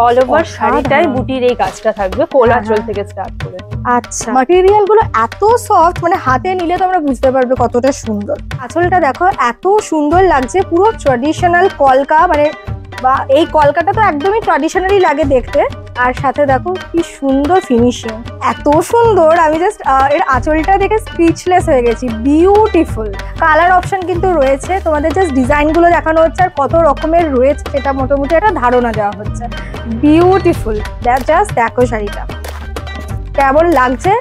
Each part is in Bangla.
অল ওভার শাড়িটাই বুটির এই কাজটা থাকবে, কোলাচল থেকে স্টার্ট করে। আচ্ছা, ম্যাটেরিয়াল গুলো এত সফট, মানে হাতে নিলে তোমরা বুঝতে পারবে কতটা সুন্দর। আঁচলটা দেখো এত সুন্দর লাগছে, পুরো ট্র্যাডিশনাল কলকা, মানে বা এই কলকাতা তো একদমই ট্র্যাডিশনালি লাগে দেখতে। আর সাথে দেখো কি সুন্দর ফিনিশিং, এত সুন্দর, আমি জাস্ট এর আঁচলটা দেখে স্পিচলেস হয়ে গেছি। বিউটিফুল কালার অপশন কিন্তু রয়েছে, তোমাদের জাস্ট ডিজাইন গুলো দেখানো হচ্ছে আর কত রকমের রয়েছে সেটা মোটামুটি একটা ধারণা দেওয়া হচ্ছে। বিউটিফুল, জাস্ট দেখো শাড়িটা কেমন লাগছে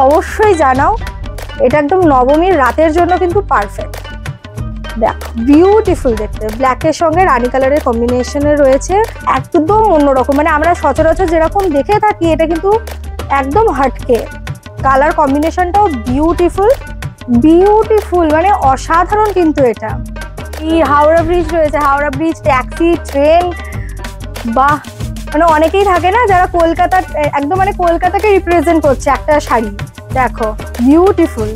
অবশ্যই জানাও। এটা একদম নবমীর রাতের জন্য কিন্তু পারফেক্ট। দেখো বিউটিফুল দেখতে, ব্ল্যাকের সঙ্গে রানী কালারের কম্বিনেশনে রয়েছে, একদম অন্যরকম, মানে আমরা সচরাচর যেরকম দেখে থাকি এটা কিন্তু একদম হাটকে। কালার কম্বিনেশনটাও বিউটিফুল, বিউটিফুল মানে অসাধারণ। কিন্তু এটা এই হাওড়া ব্রিজ রয়েছে, হাওড়া ব্রিজ, ট্যাক্সি, ট্রেন, বাহ, মানে অনেকেই থাকে না যারা কলকাতা একদম মানে কলকাতাকে রিপ্রেজেন্ট করছে একটা শাড়ি। দেখো বিউটিফুল।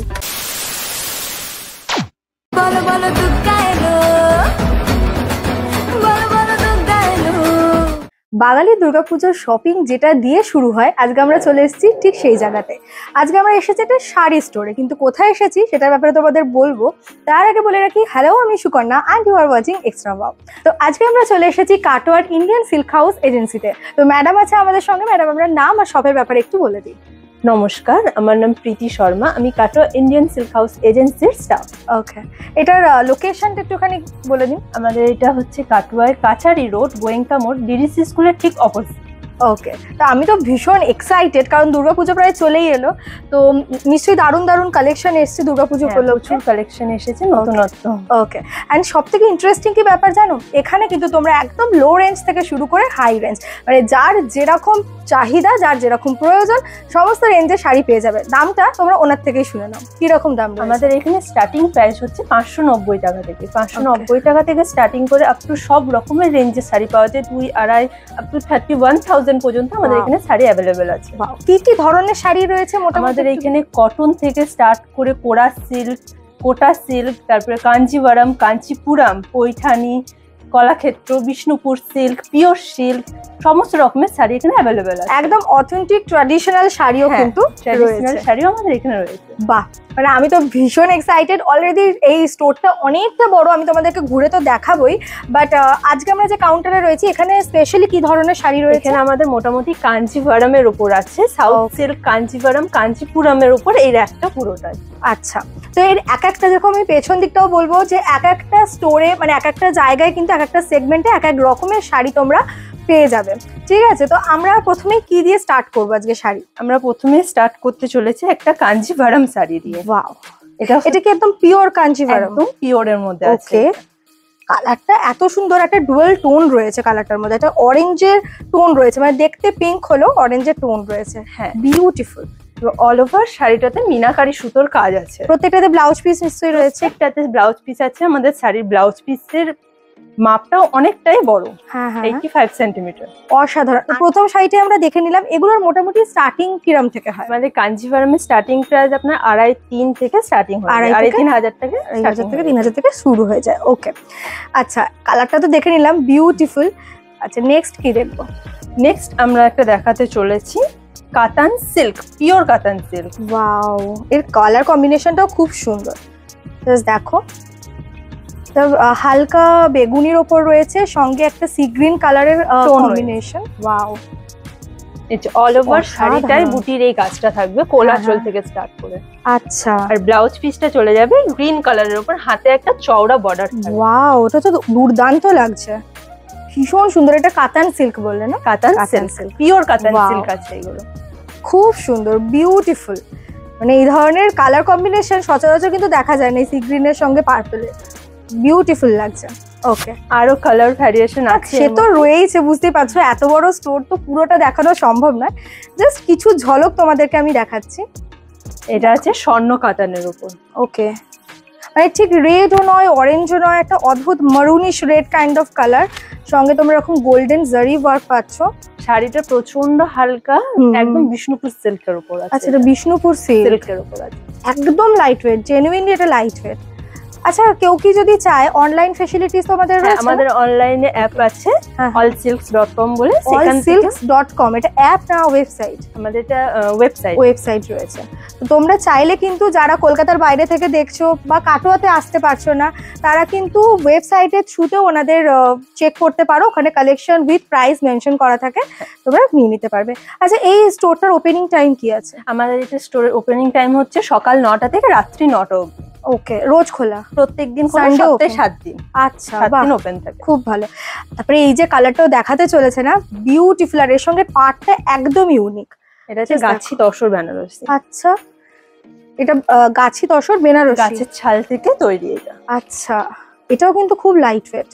বাঙালি দুর্গাপুজোর শপিং যেটা দিয়ে শুরু হয়, আজকে আমরা চলে এসেছি ঠিক সেই জায়গাতে। আজকে আমরা এসেছি একটা শাড়ি স্টোরে, কিন্তু কোথায় এসেছি সেটার ব্যাপারে তোমাদের বলবো। তার আগে বলে রাখি, হ্যালো, আমি Sukanya and you are watching extra wow. তো আজকে আমরা চলে এসেছি কাটোয়ার ইন্ডিয়ান সিল্ক হাউস এজেন্সিতে। তো ম্যাডাম আছে আমাদের সঙ্গে, ম্যাডাম আমরা নাম আর শপের ব্যাপারে একটু বলে দিই। নমস্কার, আমার নাম প্রীতি শর্মা, আমি কাটোয়া ইন্ডিয়ান সিল্ক হাউস এজেন্সির স্টাফ। ওকে, এটার লোকেশনটা একটুখানি বলে দিন। আমাদের এটা হচ্ছে কাটোয়ায় কাছারি রোড, গোয়েঙ্কা মোড়, ডিডিসি স্কুলের ঠিক অপোজিট। ওকে, তো আমি তো ভীষণ এক্সাইটেড, কারণ দুর্গাপুজো প্রায় চলেই এলো। তো নিশ্চয়ই দারুণ দারুণ কালেকশন এসছে দুর্গাপুজো উপলক্ষে। প্রচুর কালেকশন এসেছে নতুনত্ব। ওকে, অ্যান্ড সব থেকে ইন্টারেস্টিং কি ব্যাপার জানো, এখানে কিন্তু তোমরা একদম লো রেঞ্জ থেকে শুরু করে হাই রেঞ্জ, মানে যার যেরকম চাহিদা, যার যেরকম প্রয়োজন, সমস্ত রেঞ্জের শাড়ি পেয়ে যাবে। দামটা তোমরা ওনার থেকেই শুনে নাও, কিরকম দাম? আমাদের এখানে স্টার্টিং প্রাইস হচ্ছে 590 টাকা থেকে, 590 টাকা থেকে স্টার্টিং করে আপ টু সব রকমের রেঞ্জের শাড়ি পাওয়া যায়। 2, 2.5 আপ টু 31,000 পর্যন্ত আমাদের এখানে শাড়ি অ্যাভেলেবেল আছে। কি কি ধরনের শাড়ি রয়েছে? আমাদের এখানে কটন থেকে স্টার্ট করে কোরা সিল্ক, কোটা সিল্ক, তারপরে Kanjivaram, Kanchipuram, Paithani, Kalakshetra, Bishnupur silk, pure silk, সমস্ত রকমের শাড়ি এখানে অ্যাভেলেবেল আছে। একদম অথেন্টিক ট্র্যাডিশনাল শাড়িও কিন্তু ট্র্যাডিশনাল শাড়িও আমাদের এখানে রয়েছে। বাহ, মানে আমি তো ভীষণ এক্সাইটেড। অলরেডি এই স্টোরটা অনেকটা বড়, আমি তোমাদেরকে ঘুরে তো দেখাবোই, বাট আজকে আমরা যে কাউন্টারে রয়েছি এখানে স্পেশালি কি ধরনের শাড়ি রয়েছে? এখানে আমাদের মোটামুটি কাঞ্চিভারামের উপর আছে, সাউথ সিল্ক, কাঞ্চিভারাম, কাঞ্চিপুরামের উপর এই র্যাকটা পুরোটাই। আচ্ছা, তো এর এক একটা, যেরকম আমি পেছন দিকটাও বলবো যে এক একটা স্টোরে, মানে এক একটা জায়গায় কিন্তু এক একটা সেগমেন্টে এক এক রকমের শাড়ি তোমরা পেয়ে যাবে। ঠিক আছে, তো আমরা প্রথমে কি দিয়ে স্টার্ট করবো আজকে শাড়ি? আমরা প্রথমে স্টার্ট করতে চলেছি একটা কাঞ্চিভারাম শাড়ি দিয়ে। ওয়াও, এটা কি একদম পিওর কাঞ্চিভারাম? একদম পিওরের মধ্যে আছে। কালারটা এত সুন্দর, একটা ডুয়াল টোন রয়েছে কালারটার মধ্যে, একটা অরেঞ্জের টোন রয়েছে, মানে দেখতে পিঙ্ক হলো অরেঞ্জের টোন রয়েছে। হ্যাঁ, বিউটিফুল। অল ওভার শাড়িটাতে মিনাকারি সুতোর কাজ আছে। প্রত্যেকটাতে ব্লাউজ পিস নিশ্চয়ই রয়েছে? একটাতে ব্লাউজ পিস আছে। আমাদের শাড়ির ব্লাউজ পিসের মাপটাও অনেকটাই বড়, হ্যাঁ হ্যাঁ, 85 সেন্টিমিটার। অসাধারণ। প্রথম শাড়িটা আমরা দেখে নিলাম, এগুলোর মোটামুটি স্টার্টিং কিরম থেকে হয়? আমাদের কাঞ্চিভারামের স্টার্টিং প্রাইস আপনার 2.5-3 থেকে স্টার্টিং হয়, 2.5-3 হাজার থেকে 3,000 থেকে শুরু হয়ে যায়। ওকে, আচ্ছা, কালারটা তো দেখে নিলাম, বিউটিফুল। আচ্ছা, নেক্সট কি দেখবো? নেক্সট আমরা একটা দেখাতে চলেছি কাতান সিল্ক, পিওর কাতান সিল্ক। ওয়াও, এর কালার কম্বিনেশনটাও খুব সুন্দর। জাস্ট দেখো, হালকা বেগুনির ওপর রয়েছে, সঙ্গে একটা সি গ্রিন কালারের কম্বিনেশন। ওয়াও, অল ওভার শাড়িটাই বুটির এই কাজটা থাকবে, কোলাচল থেকে স্টার্ট করে। আচ্ছা, আর ব্লাউজ পিসটা চলে যাবে গ্রিন কালারের উপর, হাতে একটা চওড়া বর্ডার। ওয়াও, ওটা তো দুর্দান্ত লাগছে, ভীষণ সুন্দর। এটা কাতান সিল্ক বললে না? কাতান সিল্ক, পিওর কাতান সিল্ক আছে এগুলো। খুব সুন্দর, বিউটিফুল। মানে এই ধরনের কালার কম্বিনেশন সচরাচর কিন্তু দেখা যায় না, এই সি গ্রিনের সঙ্গে পার্পলের। বিউটিফুল লাগছে। ওকে, আরো কালার ভ্যারিয়েশন আছে, সে তো রয়েছে, বুঝতেই পারছো এত বড় স্টোর তো পুরোটা দেখানো সম্ভব নয়, জাস্ট কিছু ঝলক তোমাদেরকে আমি দেখাচ্ছি। এটা আছে স্বর্ণ কাতানের উপর। ওকে, মানে ঠিক রেডও নয়, অরেঞ্জও নয়, একটা অদ্ভুত মারুনিশ রেড কাইন্ড অফ কালার, সঙ্গে তোমরা এরকম গোল্ডেন জারি ওয়ার্ক পাচ্ছ। শাড়িটা প্রচন্ড হালকা, একদম বিষ্ণুপুর সিল্কের উপর আছে। আচ্ছা, এটা বিষ্ণুপুর সিল্কের উপর আছে, একদম লাইট ওয়েট, জেনুইনলি এটা লাইট ওয়েট। আচ্ছা কেউ কি যদি চায় অনলাইন ফ্যাসিলিটিস তো আমাদের রয়েছে? আমাদের অনলাইনে অ্যাপ আছে allsilks.com বলে, allsilks.com। এটা অ্যাপ না ওয়েবসাইট? আমাদের এটা ওয়েবসাইট রয়েছে। তো তোমরা চাইলে কিন্তু যারা কলকাতার বাইরে থেকে দেখছো বা কাটোয়াতে আসতে পারছো না, তারা কিন্তু ওয়েবসাইটের থ্রুতেও ওনাদের চেক করতে পারো, ওখানে কালেকশন উইথ প্রাইস মেনশন করা থাকে, তোমরা নিয়ে নিতে পারবে। আচ্ছা এই স্টোরটার ওপেনিং টাইম কি আছে? আমাদের এটা স্টোরের ওপেনিং টাইম হচ্ছে সকাল 9টা থেকে রাত্রি 9টা অবধি। ওকে, রোজ খোলা? প্রত্যেকদিন, সানডে সপ্তাহে 7 দিন। আচ্ছা, 7 দিন ওপেন থাকে। খুব ভালো। তারপরে এই যে কালারটাও দেখাতে চলেছে না, বিউটিফুল, আর এর সঙ্গে পাটটা একদম ইউনিক। এটা হচ্ছে গাছি তসর বেনারসি। আচ্ছা, এটা গাছি তসর বেনারসি, গাছের ছাল থেকে তৈরি এটা। আচ্ছা, এটাও কিন্তু খুব লাইট ওয়েট।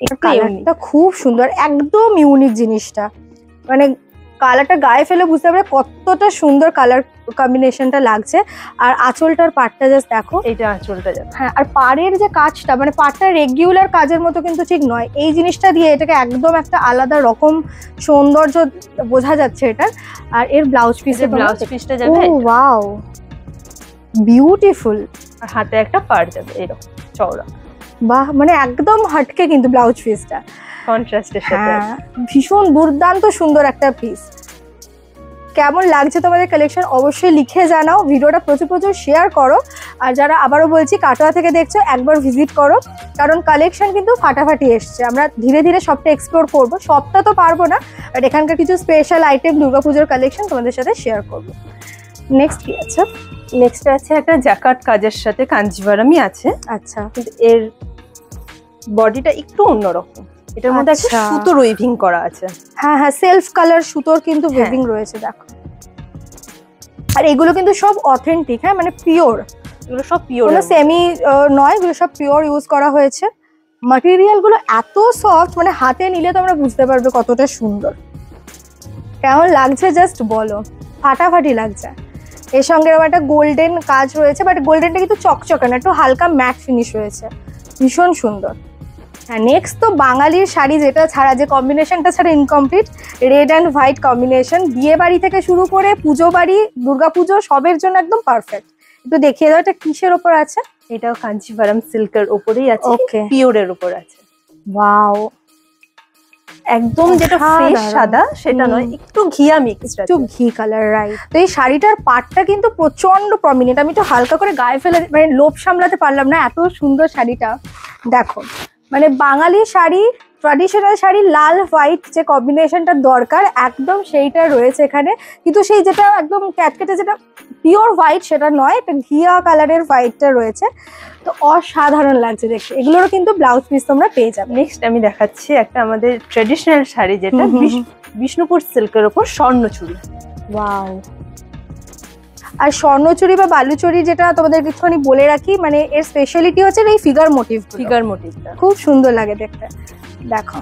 এটা কালারটা খুব সুন্দর, একদম ইউনিক জিনিসটা, মানে কালারটা গায়ে ফেলে বুঝতে পারবে কতটা সুন্দর কালার কম্বিনেশনটা লাগছে। আর আঁচলটার পাটটা জাস্ট দেখো, এইটা আঁচলটা যাবে। হ্যাঁ, আর পাড়ের যে কাজটা, মানে পাটটা রেগুলার কাজের মতো কিন্তু ঠিক নয়, এই জিনিসটা দিয়ে এটাকে একদম একটা আলাদা রকম সৌন্দর্য বোঝা যাচ্ছে এটার। আর এর ব্লাউজ পিসটা যাবে। ও ওয়াও, বিউটিফুল। আর হাতে একটা পাড় যাবে এরকম চওড়া। বাহ, মানে একদম হটকে কিন্তু ব্লাউজ পিসটা কন্ট্রাস্টের সাথে। হ্যাঁ, ভীষণ দুর্দান্ত সুন্দর একটা পিস। কেমন লাগছে তোমাদের কালেকশন অবশ্যই লিখে জানাও, ভিডিওটা প্রচুর শেয়ার করো। আর যারা আবারও বলছি কাটোয়া থেকে দেখছো, একবার ভিজিট করো, কারণ কালেকশন কিন্তু ফাটাফাটি এসছে। আমরা ধীরে ধীরে সবটা এক্সপ্লোর করব, সবটা তো পারবো না, বাট এখানকার কিছু স্পেশাল আইটেম দুর্গাপুজোর কালেকশন তোমাদের সাথে শেয়ার করব। নেক্সট কি আছে? নেক্সট আছে একটা জ্যাকার্ড কাজের সাথে কাঞ্জিভারামই আছে। আচ্ছা, কিন্তু এর বডিটা একটু অন্যরকম, এটার মধ্যে একটা সুতোর উইভিং করা আছে। হ্যাঁ হ্যাঁ, সেলফ কালার সুতোর কিন্তু উইভিং রয়েছে, দেখো। আর এগুলো কিন্তু সব অথেন্টিক, হ্যাঁ, মানে পিওর, এগুলো সব পিওর, কোনো সেমি নয়, এগুলো সব পিওর ইউজ করা হয়েছে। ম্যাটেরিয়াল গুলো এত সফট, মানে হাতে নিলে তোমরা বুঝতে পারবে কতটা সুন্দর। কেমন লাগছে জাস্ট বলো, ফাটাফাটি লাগছে। এর সঙ্গে এরকম একটা গোল্ডেন কাজ রয়েছে, বাট গোল্ডেনটা কিন্তু চকচকে না, একটু হালকা ম্যাট ফিনিশ রয়েছে, ভীষণ সুন্দর। হ্যাঁ, নেক্সট তো বাঙালির শাড়ি যেটা ছাড়া, যে কম্বিনেশনটা ছাড়া incomplete, red and white combination, বিয়ে বাড়ি থেকে শুরু করে পুজো বাড়ি, দুর্গাপুজো, সবের জন্য একদম পারফেক্ট। একটু দেখিয়ে দাও, এটা কিসের ওপর আছে? এটাও কাঞ্চিভারাম সিল্কের উপরেই আছে, ওকে, পিওরের উপর আছে। ওয়াও, একদম যেটা ফ্রেশ সাদা সেটা নয়, একটু ঘিয়া মিক্স, একটু ঘি কালার, রাইট। তো এই শাড়িটার পাটটা কিন্তু প্রচন্ড প্রমিনেন্ট, আমি একটু হালকা করে গায়ে ফেলে, মানে লোভ সামলাতে পারলাম না, এত সুন্দর শাড়িটা দেখো। মানে বাঙালি শাড়ি, ট্র্যাডিশনাল শাড়ি, লাল হোয়াইট যে কম্বিনেশনটা দরকার, একদম সেইটা রয়েছে এখানে। কিন্তু সেই যেটা একদম ক্যাটকেটে যেটা পিওর হোয়াইট সেটা নয়, এটা ঘিয়া কালারের হোয়াইটটা রয়েছে, তো অসাধারণ লাগছে দেখতে। এগুলোরও কিন্তু ব্লাউজ পিস তোমরা পেয়ে যাবে। নেক্সট আমি দেখাচ্ছি একটা আমাদের ট্র্যাডিশনাল শাড়ি, যেটা বিষ্ণুপুর সিল্কের ওপর স্বর্ণচুড়ি। ওয়াও, আর স্বর্ণচুড়ি বা বালুচুড়ি যেটা তোমাদের একটুখানি বলে রাখি, মানে এর স্পেশালিটি হচ্ছে এই ফিগার মোটিভটা খুব সুন্দর লাগে দেখতে। দেখো,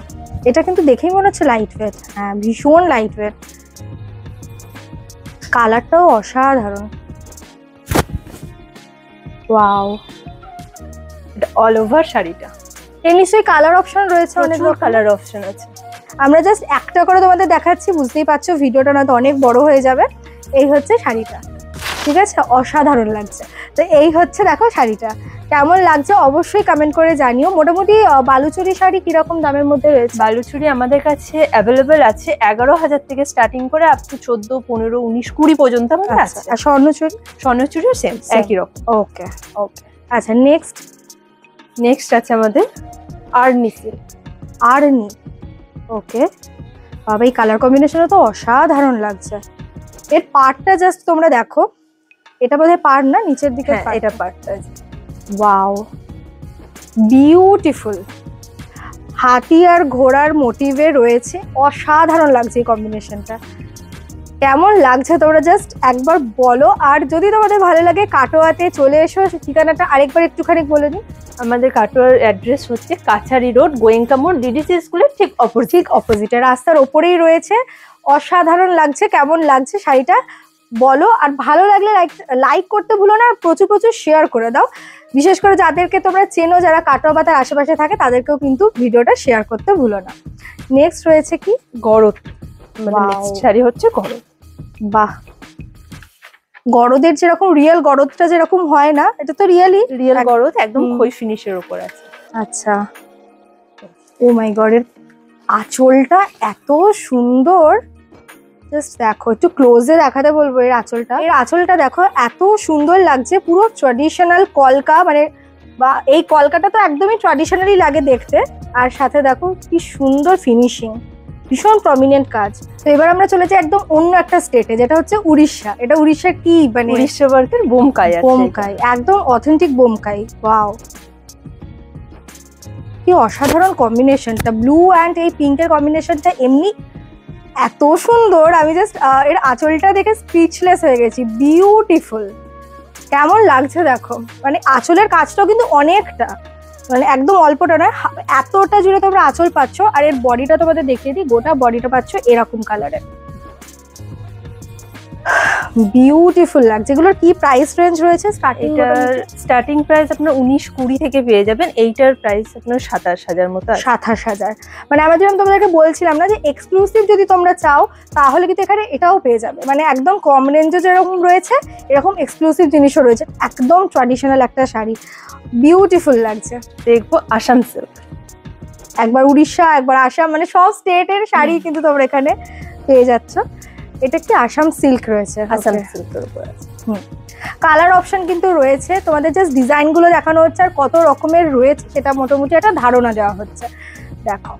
এটা কিন্তু দেখেই মনে হচ্ছে লাইট ওয়েট, হ্যাঁ ভীষণ লাইট ওয়েট, কালারটাও অসাধারণ। ওয়াও, এটা অল ওভার শাড়িটা। এর নিশ্চয়ই কালার অপশন রয়েছে, অনেক কালার অপশন আছে। আমরা জাস্ট একটা করে তোমাদের দেখাচ্ছি, বুঝতেই পারছো ভিডিওটা নয়তো অনেক বড় হয়ে যাবে। এই হচ্ছে শাড়িটা, ঠিক আছে, অসাধারণ লাগছে। তো এই হচ্ছে দেখো শাড়িটা, কেমন লাগছে অবশ্যই কমেন্ট করে জানিও। মোটামুটি বালুচুরি শাড়ি কিরকম দামের মধ্যে রয়েছে? বালুচুরি আমাদের কাছে অ্যাভেলেবেল আছে 11,000 থেকে স্টার্টিং করে আপ টু 14, 15, 19, 20 পর্যন্ত আমাদের আছে। আর স্বর্ণচুরিও সেম একই রকম। ওকে ওকে, আচ্ছা নেক্সট আছে আমাদের আর্নি সিল্ক। আর্নি, ওকে, বাবা এই কালার কম্বিনেশনও তো অসাধারণ লাগছে। এর পার্টটা জাস্ট তোমরা দেখো, এটা বোধহয় পার্ট না, নিচের দিকে এটা পার্টটা আছে। ওয়াও, বিউটিফুল, হাতি আর ঘোড়ার মোটিভে রয়েছে, অসাধারণ লাগছে এই কম্বিনেশনটা। কেমন লাগছে তোমরা জাস্ট একবার বলো। আর যদি তোমাদের ভালো লাগে কাটোয়াতে চলে এসো। ঠিকানাটা আরেকবার একটুখানি বলে দিই। আমাদের কাটোয়ার অ্যাড্রেস হচ্ছে কাছারি রোড, গোয়েঙ্কা মোড়, ডিডিসি স্কুলের ঠিক অপোজিটে, রাস্তার ওপরেই রয়েছে। অসাধারণ লাগছে, কেমন লাগছে শাড়িটা বলো। আর ভালো লাগলে লাইক করতে ভুলো না, আর প্রচুর শেয়ার করে দাও। বিশেষ করে যাদেরকে তোমরা চেনো, যারা কাটোয়া বা তার আশেপাশে থাকে, তাদেরকেও কিন্তু ভিডিওটা শেয়ার করতে ভুলো না। নেক্সট রয়েছে কি? গরত। নেক্সট শাড়ি হচ্ছে গরত। বাহ, গরদের যেরকম রিয়েল গরদটা যেরকম হয় না, এটা তো রিয়েল গরদ, একদম খই ফিনিশের উপর আছে। আচ্ছা, ও মাই গড, এর আঁচলটা এত সুন্দর, জাস্ট দেখো, একটু ক্লোজে দেখাতে বলবো এর আঁচলটা। এর আঁচলটা দেখো এত সুন্দর লাগছে, পুরো ট্র্যাডিশনাল কলকা, মানে বা এই কলকাটা তো একদমই ট্র্যাডিশনালি লাগে দেখতে। আর সাথে দেখো কি সুন্দর ফিনিশিং, ভীষণ প্রমিনেন্ট কাজ। তো এবার আমরা চলে যাই একদম অন্য একটা স্টেটে, যেটা হচ্ছে উড়িষ্যা। এটা উড়িষ্যার কি মানে উড়িষ্যা ওয়ার্কের বোমকাই আছে, বোমকাই, একদম অথেন্টিক বোমকাই। ওয়াও, কি অসাধারণ কম্বিনেশনটা, ব্লু অ্যান্ড এই পিঙ্কের কম্বিনেশনটা এমনি এত সুন্দর। আমি জাস্ট এর আঁচলটা দেখে স্পিচলেস হয়ে গেছি, বিউটিফুল। কেমন লাগছে দেখো, মানে আঁচলের কাজটাও কিন্তু অনেকটা, মানে একদম অল্পটা নয়, এতটা জুড়ে তোমরা আঁচল পাচ্ছ। আর এর বডিটা তোমাদের দেখিয়ে দিই, গোটা বডিটা পাচ্ছ এরকম কালারের, বিউটিফুল লাগছে। এগুলোর কি প্রাইস রেঞ্জ রয়েছে? স্টার্টিং প্রাইস আপনার 19-20 থেকে পেয়ে যাবেন। এইটার প্রাইস আপনার 27,000 মতো। 27,000, মানে আমরা যেরকম তোমাদেরকে বলছিলাম না যে এক্সক্লুসিভ যদি তোমরা চাও তাহলে কিন্তু এখানে এটাও পেয়ে যাবে, মানে একদম কম রেঞ্জে যেরকম রয়েছে এরকম এক্সক্লুসিভ জিনিসও রয়েছে। একদম ট্র্যাডিশনাল একটা শাড়ি, বিউটিফুল লাগছে। দেখবো আসাম সিল্ক, একবার উড়িষ্যা একবার আসাম, মানে সব স্টেটের শাড়ি কিন্তু তোমরা এখানে পেয়ে যাচ্ছ। এটা একটি আসাম সিল্ক রয়েছে, আসাম সিল্কের উপর আছে। কালার অপশন কিন্তু রয়েছে, তোমাদের জাস্ট ডিজাইন গুলো দেখানো হচ্ছে আর কত রকমের রয়েছে সেটা মোটামুটি একটা ধারণা দেওয়া হচ্ছে। দেখো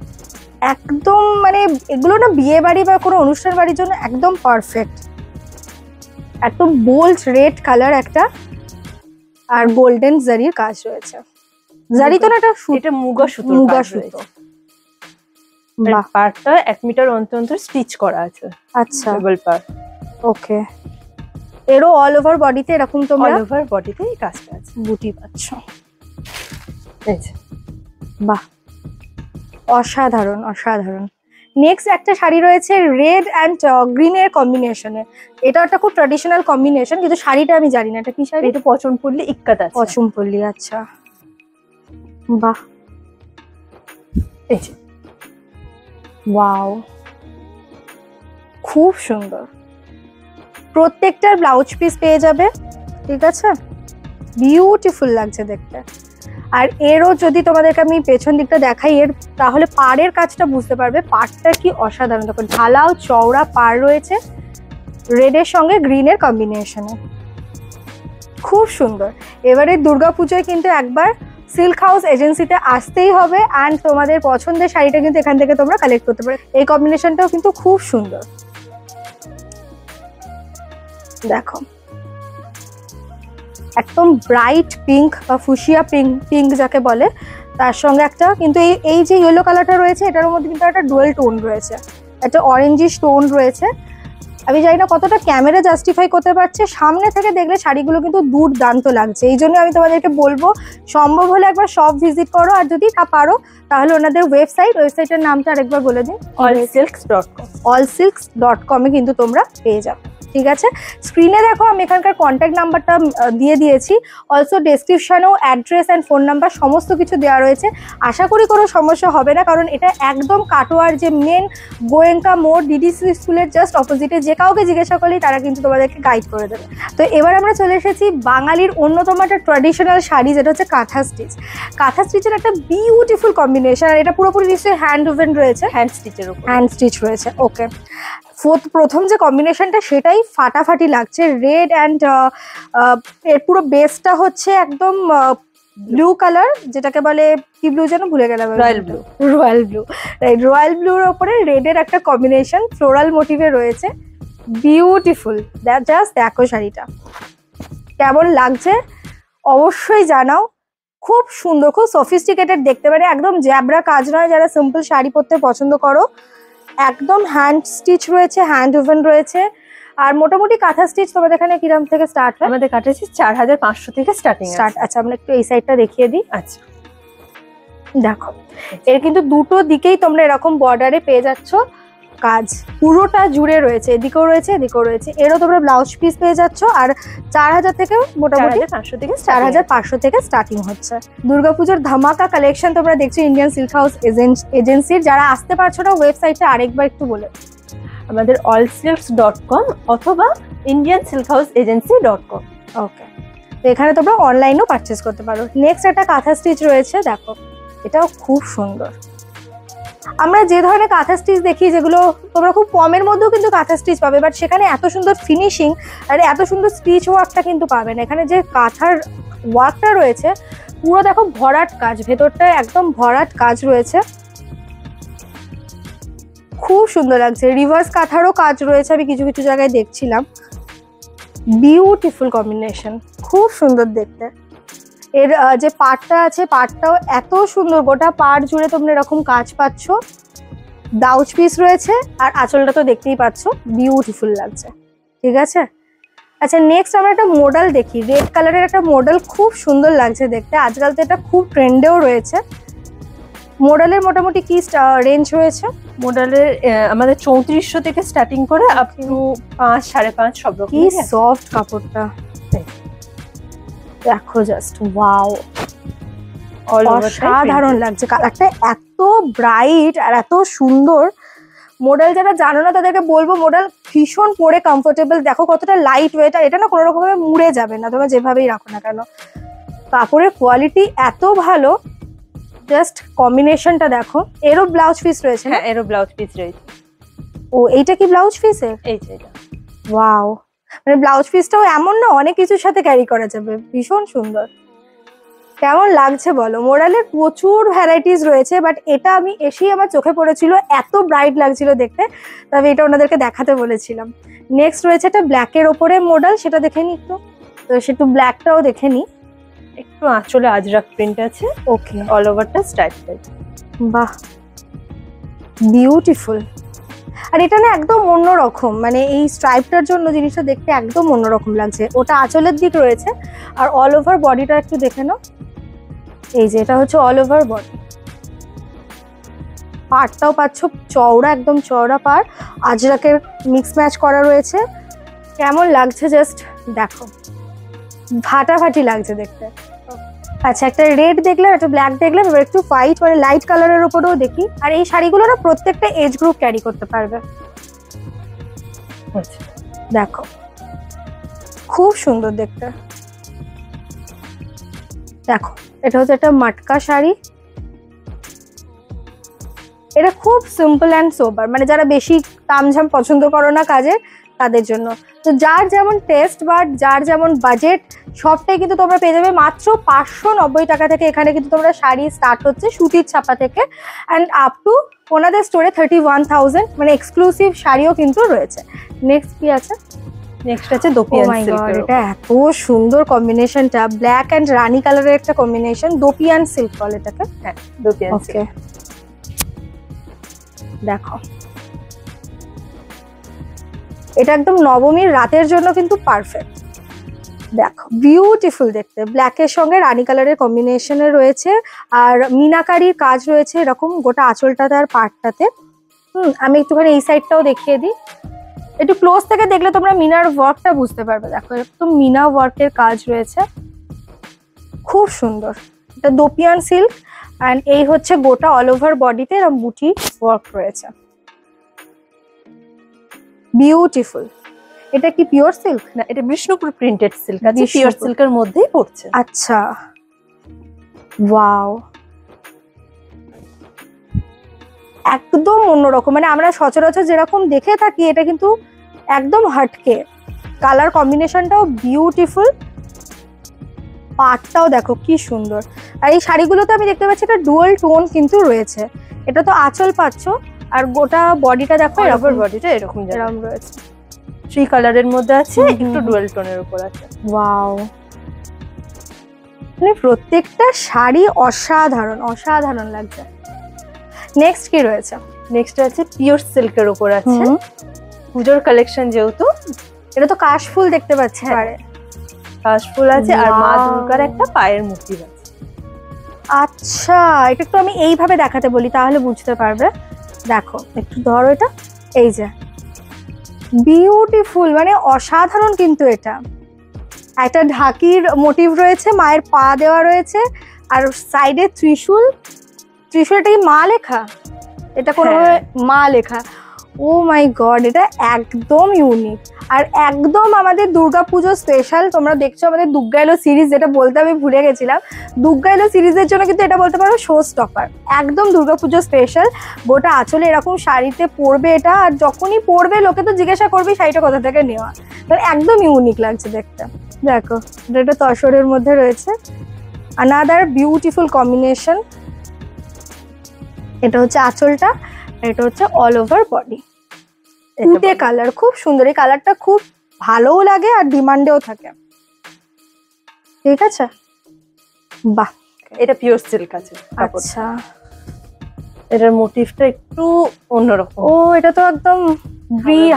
একদম, মানে এগুলো না বিয়ে বাড়ি বা কোনো অনুষ্ঠান বাড়ির জন্য একদম পারফেক্ট। একদম বোল্ড রেড কালার একটা, আর গোল্ডেন জারির কাজ রয়েছে। জারি তো না, এটা মুগা সুতো, মুগা সুতো। পার্টটা 1 মিটার অন্তর স্টিচ করা আছে। আচ্ছা, ডাবল পার্ট। ওকে, এরও অল ওভার বডিতে এরকম তোমরা অল ওভার বডিতে এই কাজটা আছে, বুটি পাচ্ছ। এই যে, বাহ, অসাধারণ অসাধারণ। নেক্সট একটা শাড়ি রয়েছে রেড অ্যান্ড গ্রিনের কম্বিনেশনে। এটা একটা খুব ট্র্যাডিশনাল কম্বিনেশন, কিন্তু শাড়িটা আমি জানি না এটা কি শাড়ি। এটা পচনপল্লী ইক্কাত আছে। পচনপল্লী, আচ্ছা, বাহ, এই যে, ওয়াও, খুব সুন্দর। প্রত্যেকটার ব্লাউজ পিস পেয়ে যাবে, ঠিক আছে, বিউটিফুল লাগছে দেখতে। আর এরও যদি তোমাদেরকে আমি পেছন দিকটা দেখাই এর, তাহলে পাড়ের কাজটা বুঝতে পারবে, পাড়টা কি অসাধারণ। দেখো ঢালাও চওড়া পাড় রয়েছে রেডের সঙ্গে গ্রিনের কম্বিনেশনে, খুব সুন্দর। এবারে দুর্গাপুজোয় কিন্তু একবার সিল্ক হাউস এজেন্সিতে আসতেই হবে, অ্যান্ড তোমাদের পছন্দের শাড়িটা কিন্তু এখান থেকে তোমরা কালেক্ট করতে পারো। এই কম্বিনেশনটাও কিন্তু খুব সুন্দর। দেখো একদম ব্রাইট পিঙ্ক বা ফুশিয়া পিঙ্ক যাকে বলে, তার সঙ্গে একটা কিন্তু এই যে ইয়েলো কালারটা রয়েছে এটার মধ্যে কিন্তু একটা ডুয়েল টোন রয়েছে, একটা অরেঞ্জিশ টোন রয়েছে। আমি জানি না কতটা ক্যামেরা জাস্টিফাই করতে পারছে, সামনে থেকে দেখলে শাড়িগুলো কিন্তু দুর্দান্ত লাগছে। এই জন্য আমি তোমাদেরকে বলবো সম্ভব হলে একবার শপ ভিজিট করো, আর যদি তা পারো তাহলে ওনাদের ওয়েবসাইটের নামটা আরেকবার বলে দিন, allsilks.com। allsilks.com এ কিন্তু তোমরা পেয়ে যাবে, ঠিক আছে। স্ক্রিনে দেখো আমি এখানকার কন্ট্যাক্ট নাম্বারটা দিয়ে দিয়েছি, অলসো ডেসক্রিপশনেও অ্যাড্রেস অ্যান্ড ফোন নাম্বার সমস্ত কিছু দেওয়া রয়েছে। আশা করি কোনো সমস্যা হবে না, কারণ এটা একদম কাটোয়ার যে মেন গোয়েঙ্কা মোড় ডিডিসি স্কুলের জাস্ট অপোজিটে, যে কাউকে জিজ্ঞাসা করলেই তারা কিন্তু তোমাদেরকে গাইড করে দেবে। তো এবার আমরা চলে এসেছি বাঙালির অন্যতম একটা ট্র্যাডিশনাল শাড়ি, যেটা হচ্ছে কাঁথা স্টিচ। কাঁথা স্টিচের একটা বিউটিফুল কম্বিনেশন, আর এটা পুরোপুরি নিশ্চয়ই হ্যান্ড ওভেন রয়েছে, হ্যান্ড স্টিচের উপর, হ্যান্ড স্টিচ রয়েছে। ওকে, প্রথম যে কম্বিনেশনটা সেটাই ফাটাফাটি লাগছে, রেড অ্যান্ড এর পুরো বেসটা হচ্ছে একদম ব্লু কালার, যেটাকে বলে কি ব্লু যেন ভুলে গেলাম, royal blue. Royal blue, right, royal ব্লুর ওপরে রেডের একটা কম্বিনেশন ফ্লোরাল মোটিভে রয়েছে, বিউটিফুল। জাস্ট দেখো শাড়িটা কেমন লাগছে অবশ্যই জানাও। খুব সুন্দর, খুব সফিস্টিকেটেড দেখতে, পারে একদম জ্যাবরা কাজ নয়, যারা সিম্পল শাড়ি পরতে পছন্দ করো। একদম হ্যান্ড স্টিচ রয়েছে, হ্যান্ড ওভেন রয়েছে। আর মোটামুটি কাঁথা স্টিচ তোমাদের এখানে কিরম থেকে স্টার্ট হয়? আমাদের কাঁথা স্টিচ 4500 থেকে স্টার্টিং স্টার্ট। আচ্ছা, আমরা একটু এই সাইডটা দেখিয়ে দিই। আচ্ছা, দেখো এর কিন্তু দুটো দিকেই তোমরা এরকম বর্ডারে পেয়ে যাচ্ছ কাজ, পুরোটা জুড়ে রয়েছে, এদিকেও রয়েছে এদিকেও রয়েছে। এরও তোমরা ব্লাউজ পিস পেয়ে যাচ্ছ, আর 4000 থেকে মোটামুটি 4500 থেকে স্টার্টিং হচ্ছে। দুর্গাপুজোর ধামাকা কালেকশন তোমরা দেখছো ইন্ডিয়ান সিল্ক হাউস এজেন্সির। যারা আসতে পারছো না ওয়েবসাইটটা আরেকবার একটু বলে। আমাদের allsilks.com অথবা indiansilkhouse.agency.com। ওকে, তো এখানে তোমরা অনলাইনেও পারচেস করতে পারো। নেক্সট একটা কাঁথা স্টিচ রয়েছে, দেখো এটাও খুব সুন্দর। আমরা যে ধরনের কাঁথা স্টিচ দেখি যেগুলো তোমরা খুব কমের মধ্যেও কিন্তু কাঁথা স্টিচ পাবে, বাট সেখানে এত সুন্দর ফিনিশিং আর এত সুন্দর স্টিচ ওয়ার্কটা কিন্তু পাবে না। এখানে যে কাঁথার ওয়ার্কটা রয়েছে পুরো দেখো ভরাট কাজ, ভেতরটায় একদম ভরাট কাজ রয়েছে, খুব সুন্দর লাগছে। রিভার্স কাঁথারও কাজ রয়েছে, আমি কিছু কিছু জায়গায় দেখছিলাম। বিউটিফুল কম্বিনেশন, খুব সুন্দর দেখতে। এর যে পাড়টা আছে পাড়টাও এত সুন্দর, গোটা পাড় জুড়ে তোমরা এরকম কাজ পাচ্ছ। ব্লাউজ পিস রয়েছে আর আঁচলটা তো দেখতেই পাচ্ছ, বিউটিফুল লাগছে। ঠিক আছে, আচ্ছা নেক্সট আমরা একটা মডেল দেখি। রেড কালারের একটা মডেল, খুব সুন্দর লাগছে দেখতে। আজকাল তো এটা খুব ট্রেন্ডেও রয়েছে। মডেলের মোটামুটি কি রেঞ্জ রয়েছে? মডেলের আমাদের 3400 থেকে স্টার্টিং করে আপ টু 5, 5.5 সব রকম। কি সফট কাপড়টা দেখো, জাস্ট ওয়াও, অসাধারণ লাগছে। কালারটা এত ব্রাইট আর এত সুন্দর। মডেল যারা জানো না তাদেরকে বলবো, মডেল ভীষণ পরে কমফোর্টেবল। দেখো কতটা লাইট ওয়েট, আর এটা না কোনো রকমভাবে মুড়ে যাবে না, তোমরা যেভাবেই রাখো না কেন। কাপড়ের কোয়ালিটি এত ভালো, জাস্ট কম্বিনেশনটা দেখো। এরও ব্লাউজ পিস রয়েছে? হ্যাঁ, এরও ব্লাউজ পিস রয়েছে। ও, এইটা কি ব্লাউজ পিসের? এই যে এটা, ওয়াও, মানে ব্লাউজ পিসটাও এমন না, অনেক কিছুর সাথে ক্যারি করা যাবে, ভীষণ সুন্দর। কেমন লাগছে বলো? মোরালের প্রচুর ভ্যারাইটিস রয়েছে, বাট এটা আমি এসেই আমার চোখে পড়েছিল, এত ব্রাইট লাগছিল দেখতে, তবে এটা ওনাদেরকে দেখাতে বলেছিলাম। নেক্সট রয়েছে একটা ব্ল্যাকের ওপরে মডেল, সেটা দেখে নি একটু, তো সেটু ব্ল্যাকটাও দেখে নি। একটু আঁচলে আজরাক প্রিন্ট আছে। ওকে, অল ওভারটা স্ট্রাইপ টাইপ। বাহ, বিউটিফুল। আর এটা না একদম অন্যরকম, মানে এই স্ট্রাইপটার জন্য জিনিসটা দেখতে একদম অন্যরকম লাগছে। ওটা আঁচলের দিক রয়েছে, আর অল ওভার বডিটা একটু দেখে নাও। এই যে এটা হচ্ছে অল ওভার বডি, পাড়টাও পাচ্ছ চওড়া, একদম চওড়া পাড়, আজরাকের মিক্স ম্যাচ করা রয়েছে। কেমন লাগছে জাস্ট দেখো, ফাটাফাটি লাগছে দেখতে। আচ্ছা, একটা রেড দেখলাম, একটা ব্ল্যাক দেখলাম, এবার একটু হোয়াইট মানে লাইট কালারের উপরেও দেখি। আর এই শাড়িগুলো না প্রত্যেকটা এজ গ্রুপ ক্যারি করতে পারবে। দেখো খুব সুন্দর দেখতে। দেখো এটা হচ্ছে একটা মাটকা শাড়ি, এটা খুব সিম্পল অ্যান্ড সোবার, মানে যারা বেশি তামঝাম পছন্দ করো না কাজের, তাদের জন্য। তো যার যেমন টেস্ট বা যার যেমন বাজেট, সবটাই কিন্তু তোমরা পেয়ে যাবে মাত্র 590 টাকা থেকে। এখানে কিন্তু তোমরা শাড়ি স্টার্ট হচ্ছে সুতির ছাপা থেকে, অ্যান্ড আপ টু ওনাদের স্টোরে 31,000, মানে এক্সক্লুসিভ শাড়িও কিন্তু রয়েছে। নেক্সট কি আছে? নেক্সট আছে দোপিয়ান সিল্ক। এটা এত সুন্দর কম্বিনেশনটা, ব্ল্যাক অ্যান্ড রানী কালারের একটা কম্বিনেশন, দোপিয়ান সিল্ক বলে এটাকে। হ্যাঁ, দোপিয়ান সিল্ক। দেখো এটা একদম নবমীর রাতের জন্য কিন্তু পারফেক্ট। দেখো বিউটিফুল দেখতে, ব্ল্যাকের সঙ্গে রানী কালারের কম্বিনেশনে রয়েছে, আর মিনাকারির কাজ রয়েছে এরকম গোটা আঁচলটাতে আর পাড়টাতে। আমি একটুখানি এই সাইডটাও দেখিয়ে দিই, একটু ক্লোজ থেকে দেখলে তোমরা মিনার ওয়ার্কটা বুঝতে পারবে। দেখো একদম মিনা ওয়ার্কের কাজ রয়েছে, খুব সুন্দর। এটা দোপিয়ান সিল্ক, অ্যান্ড এই হচ্ছে গোটা অল ওভার বডিতে এরকম বুটি ওয়ার্ক রয়েছে, বিউটিফুল। এটা কি পিওর সিল্ক? না, এটা বিষ্ণুপুর প্রিন্টেড সিল্ক আছে, পিওর সিল্কের মধ্যেই পড়ছে। আচ্ছা, ওয়াও, একদম অন্যরকম, মানে আমরা সচরাচর যেরকম দেখে থাকি এটা কিন্তু একদম হাটকে। কালার কম্বিনেশনটাও বিউটিফুল, পাটটাও দেখো কি সুন্দর। আর এই শাড়িগুলোতে আমি দেখতে পাচ্ছি একটা ডুয়াল টোন কিন্তু রয়েছে। এটা তো আঁচল পাচ্ছ, আর গোটা বডিটা দেখো এরকম, বডিটা এরকম রয়েছে। 3 কালারের মধ্যে আছে, একটু ডুয়াল টোনের উপর আছে। ওয়াও, মানে প্রত্যেকটা শাড়ি অসাধারণ অসাধারণ লাগছে। নেক্সট কি রয়েছে? নেক্সট আছে পিওর সিল্কের উপর আছে, পুজোর কালেকশন যেহেতু। এটা তো কাশফুল দেখতে পাচ্ছি, পারে কাশফুল আছে, আর মা দুর্গার একটা পায়ের মূর্তি আছে। আচ্ছা, এটা একটু আমি এইভাবে দেখাতে বলি তাহলে বুঝতে পারবে। দেখো একটু ধরো এটা, এই যে বিউটিফুল, মানে অসাধারণ কিন্তু। এটা একটা ঢাকির মোটিভ রয়েছে, মায়ের পা দেওয়া রয়েছে, আর সাইডে ত্রিশূল। ত্রিশূলটা কি মা লেখা? এটা কোনোভাবে মা লেখা। ও মাই গড, এটা একদম ইউনিক আর একদম আমাদের দুর্গাপুজো স্পেশাল। তোমরা দেখছো আমাদের দুর্গা এলো সিরিজ, যেটা বলতে আমি ভুলে গেছিলাম। দুর্গা এলো সিরিজের জন্য কিন্তু এটা বলতে পারো শো স্টপার, একদম দুর্গাপুজো স্পেশাল। গোটা আঁচলে এরকম শাড়িতে পরবে এটা, আর যখনই পরবে লোকে তো জিজ্ঞাসা করবে শাড়িটা কোথা থেকে নেওয়া। তো একদম ইউনিক লাগছে দেখতে। দেখো এটা তসরের মধ্যে রয়েছে, আনাদার বিউটিফুল কম্বিনেশন। এটা হচ্ছে আঁচলটা, এটা হচ্ছে অল ওভার বডি। তুতে কালার, খুব সুন্দর। এই কালারটা খুব ভালোও লাগে আর ডিমান্ডেও থাকে। ঠিক আছে, বাহ, এটা পিওর সিল্ক আছে। আচ্ছা, এটার মোটিভটা একটু অন্যরকম। ও এটা তো একদম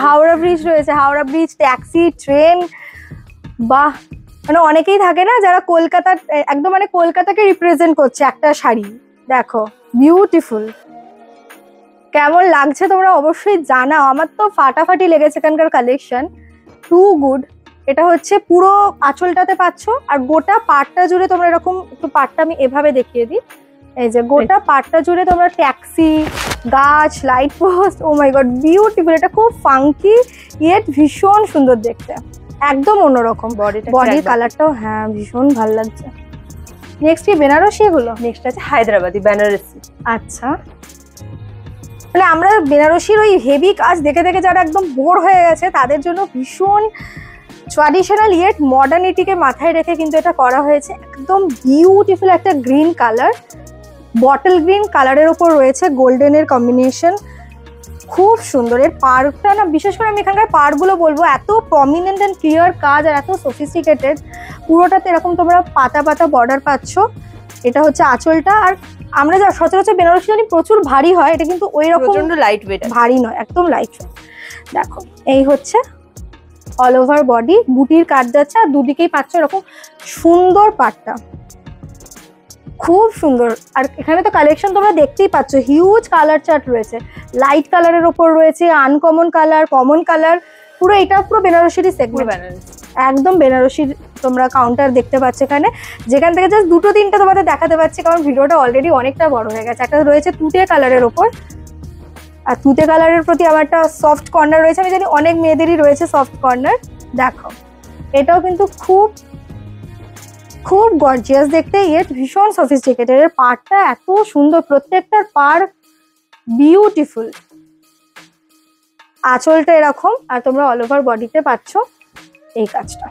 হাওড়া ব্রিজ রয়েছে, হাওড়া ব্রিজ, ট্যাক্সি, ট্রেন। বাহ, মানে অনেকেই থাকে না যারা কলকাতার একদম মানে কলকাতাকে রিপ্রেজেন্ট করছে একটা শাড়ি। দেখো বিউটিফুল, কেমন লাগছে তোমরা অবশ্যই জানাও। আমার তো ফাটাফাটি লেগেছে এখানকার কালেকশন, টু গুড। এটা হচ্ছে পুরো আঁচলটাতে পাচ্ছ, আর গোটা পাটটা জুড়ে তোমরা এরকম, একটু পাটটা আমি এভাবে দেখিয়ে দিই। এই যে গোটা পাটটা জুড়ে তোমরা ট্যাক্সি, গাছ, লাইট পোস্ট, ও মাই গড বিউটিফুল। এটা খুব ফাঙ্কি ইয়েট ভীষণ সুন্দর দেখতে, একদম অন্যরকম। বডির কালারটাও হ্যাঁ ভীষণ ভালো লাগছে। নেক্সট কি বেনারসি? এগুলো নেক্সট আছে হায়দ্রাবাদি বেনারসি। আচ্ছা, মানে আমরা বেনারসির ওই হেভি কাজ দেখে দেখে যারা একদম বোর হয়ে গেছে তাদের জন্য ভীষণ ট্র্যাডিশনাল ইয়েট মডার্নিটিকে মাথায় রেখে কিন্তু এটা করা হয়েছে। একদম বিউটিফুল একটা গ্রিন কালার, বটল গ্রিন কালারের ওপর রয়েছে গোল্ডেনের কম্বিনেশন, খুব সুন্দর। এর পার্কটা না, বিশেষ করে আমি এখানকার পার্কগুলো বলবো এত প্রমিনেন্ট অ্যান্ড ক্লিয়ার কাজ আর এত সফিস্টিকেটেড। পুরোটাতে এরকম তোমরা পাতা পাতা বর্ডার পাচ্ছ। এটা হচ্ছে আঁচলটা। আর আমরা যা সচরাচর বেনারসি জানি প্রচুর ভারী হয়, এটা কিন্তু ওই রকম লাইট ওয়েট, ভারী নয়, একদম লাইট। দেখো এই হচ্ছে অল ওভার বডি, বুটির কাজ যাচ্ছে আর দুদিকেই পাচ্ছ এরকম সুন্দর পাটটা, খুব সুন্দর। আর এখানে তো কালেকশন তোমরা দেখতেই পাচ্ছ, হিউজ কালার চার্ট রয়েছে, লাইট কালারের ওপর রয়েছে, আনকমন কালার, কমন কালার। পুরো এটা পুরো বেনারসিরই সেগমেন্ট, একদম বেনারসির তোমরা কাউন্টার দেখতে পাচ্ছ এখানে, যেখান থেকে জাস্ট দুটো তিনটা তোমাদের দেখাতে পাচ্ছি কারণ ভিডিওটা অলরেডি অনেকটা বড় হয়ে গেছে। একটা রয়েছে তুতে কালারের ওপর, আর তুতে কালারের প্রতি আমার একটা সফট কর্নার রয়েছে, আমি জানি অনেক মেয়েদেরই রয়েছে সফট কর্নার। দেখো এটাও কিন্তু খুব খুব গর্জিয়াস দেখতে, ইয়েট ভীষণ সফিস্টিকেটেড। এর পাড়টা এত সুন্দর, প্রত্যেকটার পাড় বিউটিফুল। আঁচলটা এরকম, আর তোমরা অল ওভার বডিতে পাচ্ছ এই কাজটা,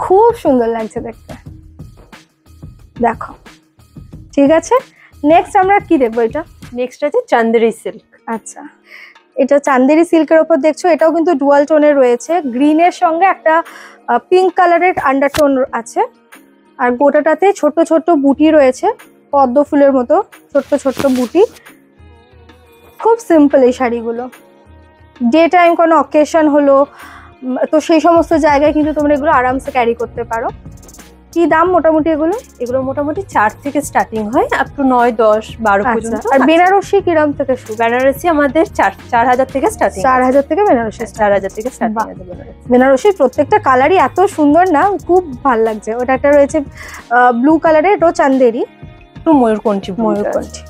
খুব সুন্দর লাগছে দেখতে। দেখো ঠিক আছে, নেক্সট আমরা কি দেখবো? এটা নেক্সট আছে চান্দেরি সিল্ক। আচ্ছা, এটা চান্দেরি সিল্কের ওপর দেখছো, এটাও কিন্তু ডুয়াল টোনের রয়েছে, গ্রিনের সঙ্গে একটা পিঙ্ক কালারের আন্ডারটোন আছে। আর গোটাটাতে ছোট ছোট বুটি রয়েছে, পদ্ম ফুলের মতো ছোট্ট ছোট্ট বুটি। খুব সিম্পল এই শাড়িগুলো, ডে টাইম কোনো অকেশন হলো তো সেই সমস্ত জায়গায় কিন্তু তোমরা এগুলো আরামসে ক্যারি করতে পারো। কি দাম মোটামুটি এগুলো? এগুলো মোটামুটি 4 থেকে স্টার্টিং হয়, আপ টু 9, 10, 12 পর্যন্ত। আর বেনারসি কিরম থেকে শুরু? বেনারসি আমাদের 4000 থেকে স্টার্টিং। 4000 থেকে বেনারসি, 4000 থেকে স্টার্টিং আছে বেনারসি। বেনারসির প্রত্যেকটা কালারই এত সুন্দর না, খুব ভালো লাগছে। ওটা একটা রয়েছে ব্লু কালারের, এটাও চান্দেরি, একটু ময়ূরকণ্ঠী। ময়ূরকণ্ঠী,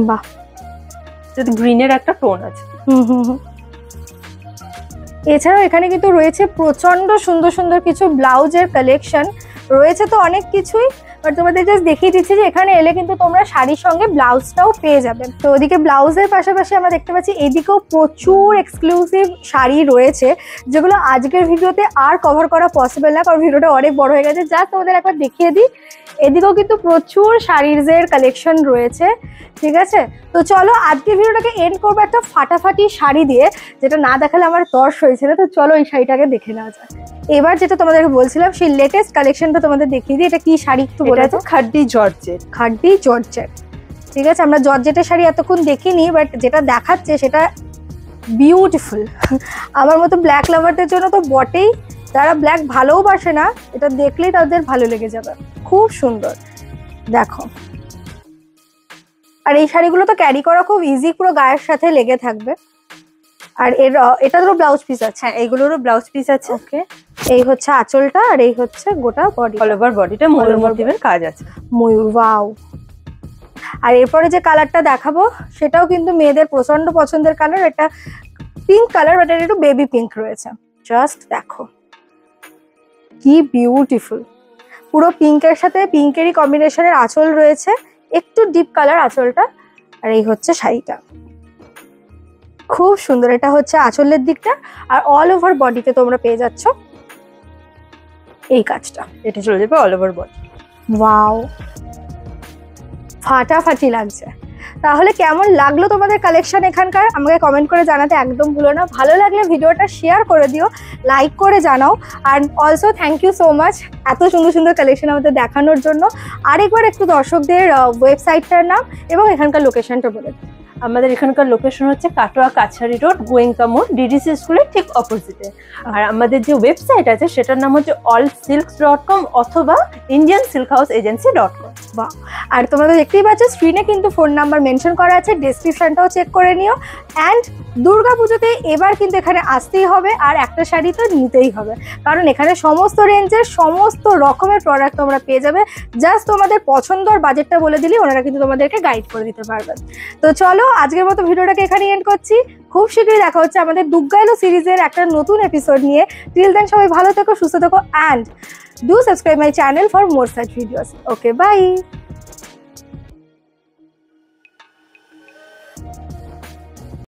বাহ, যদি গ্রিনের একটা টোন আছে। এছাড়াও এখানে কিন্তু রয়েছে প্রচন্ড সুন্দর সুন্দর কিছু ব্লাউজের কালেকশন রয়েছে, তো অনেক কিছুই, বাট তোমাদের জাস্ট দেখিয়ে দিচ্ছি যে এখানে এলে কিন্তু তোমরা শাড়ির সঙ্গে ব্লাউজটাও পেয়ে যাবে। তো ওদিকে ব্লাউজের পাশাপাশি আমরা দেখতে পাচ্ছি এদিকেও প্রচুর এক্সক্লুসিভ শাড়ি রয়েছে, যেগুলো আজকের ভিডিওতে আর কভার করা পসিবল না কারণ ভিডিওটা অনেক বড় হয়ে গেছে। জাস্ট তোমাদের একবার দেখিয়ে দিই, এদিকেও কিন্তু প্রচুর শাড়ির কালেকশন রয়েছে। ঠিক আছে, তো চলো আজকের ভিডিওটাকে এন্ড করবো একটা ফাটাফাটি শাড়ি দিয়ে, যেটা না দেখালে আমার তর্স হয়েছে না। তো চলো এই শাড়িটাকে দেখে নেওয়া যায়। এবার যেটা তোমাদেরকে বলছিলাম সেই লেটেস্ট কালেকশনটা তোমাদের দেখিয়ে দিই। এটা কি শাড়ি একটু বলে দাও? খাড্ডি জর্জেট। খাড্ডি জর্জেট, ঠিক আছে। আমরা জর্জেটের শাড়ি এতক্ষণ দেখিনি, বাট যেটা দেখাচ্ছে সেটা বিউটিফুল। আমার মতো ব্ল্যাক লাভারদের জন্য তো বটেই, যারা ব্ল্যাক ভালোবাসে না এটা দেখলেই তাদের ভালো লেগে যাবে, খুব সুন্দর। দেখো, আর এই শাড়িগুলো তো ক্যারি করা খুব ইজি, পুরো গায়ের সাথে লেগে থাকবে। আর এটারও ব্লাউজ পিস আছে? হ্যাঁ, এগুলোরও ব্লাউজ পিস আছে। ওকে, এই হচ্ছে আঁচলটা আর এই হচ্ছে গোটা বডি, অল ওভার বডিটা ময়ূর মোটিভের কাজ আছে। ময়ূর, ওয়াও। আর এরপরে যে কালারটা দেখাবো সেটাও কিন্তু মেয়েদের প্রচন্ড পছন্দের কালার। এটা পিঙ্ক কালার, বাট এটা একটু বেবি পিঙ্ক রয়েছে। জাস্ট দেখো কি বিউটিফুল, পুরো পিঙ্কের সাথে পিঙ্কেরই কম্বিনেশনের আঁচল রয়েছে, একটু ডিপ কালার আঁচলটা। আর এই হচ্ছে শাড়িটা, খুব সুন্দর। এটা হচ্ছে আঁচলের দিকটা, আর অল ওভার বডিতে তোমরা পেয়ে যাচ্ছ এই কাজটা। এটা চলে যাবে অল ওভার বডি। ওয়াও, ফাটাফাটি লাগছে। তাহলে কেমন লাগলো তোমাদের কালেকশন এখানকার, আমাকে কমেন্ট করে জানাতে একদম ভুলো না। ভালো লাগলে ভিডিওটা শেয়ার করে দিও, লাইক করে জানাও। আর also thank you so much এত সুন্দর সুন্দর কালেকশন আমাদের দেখানোর জন্য। আরেকবার একটু দর্শকদের ওয়েবসাইটটার নাম এবং এখানকার লোকেশনটা বলে দিও। আমাদের এখানকার লোকেশন হচ্ছে কাটোয়া কাছারি রোড, গোয়েঙ্কা মোড়, ডিডিসি স্কুলের ঠিক অপোজিটে। আর আমাদের যে ওয়েবসাইট আছে সেটার নাম হচ্ছে allsilks.com অথবা indiansilkhouse.agency.com। বাহ, আর তোমরা তো দেখতেই পাচ্ছ স্ক্রিনে কিন্তু ফোন নাম্বার মেনশন করা আছে, ডেসক্রিপশনটাও চেক করে নিও। অ্যান্ড দুর্গাপুজোতে এবার কিন্তু এখানে আসতেই হবে, আর একটা শাড়ি তো নিতেই হবে, কারণ এখানে সমস্ত রেঞ্জের সমস্ত রকমের প্রোডাক্ট তোমরা পেয়ে যাবে। জাস্ট তোমাদের পছন্দ আর বাজেটটা বলে দিলে ওনারা কিন্তু তোমাদেরকে গাইড করে দিতে পারবেন। তো চলো আজকের মতো ভিডিওটাকে এখানে এন্ড করছি। খুব শীঘ্রই দেখা হচ্ছে আমাদের দুগ্গা এলো সিরিজের একটা নতুন এপিসোড নিয়ে। টিল দেন সবাই ভালো থেকো, সুস্থ থেকো, and do subscribe my channel for more such videos. Okay, by.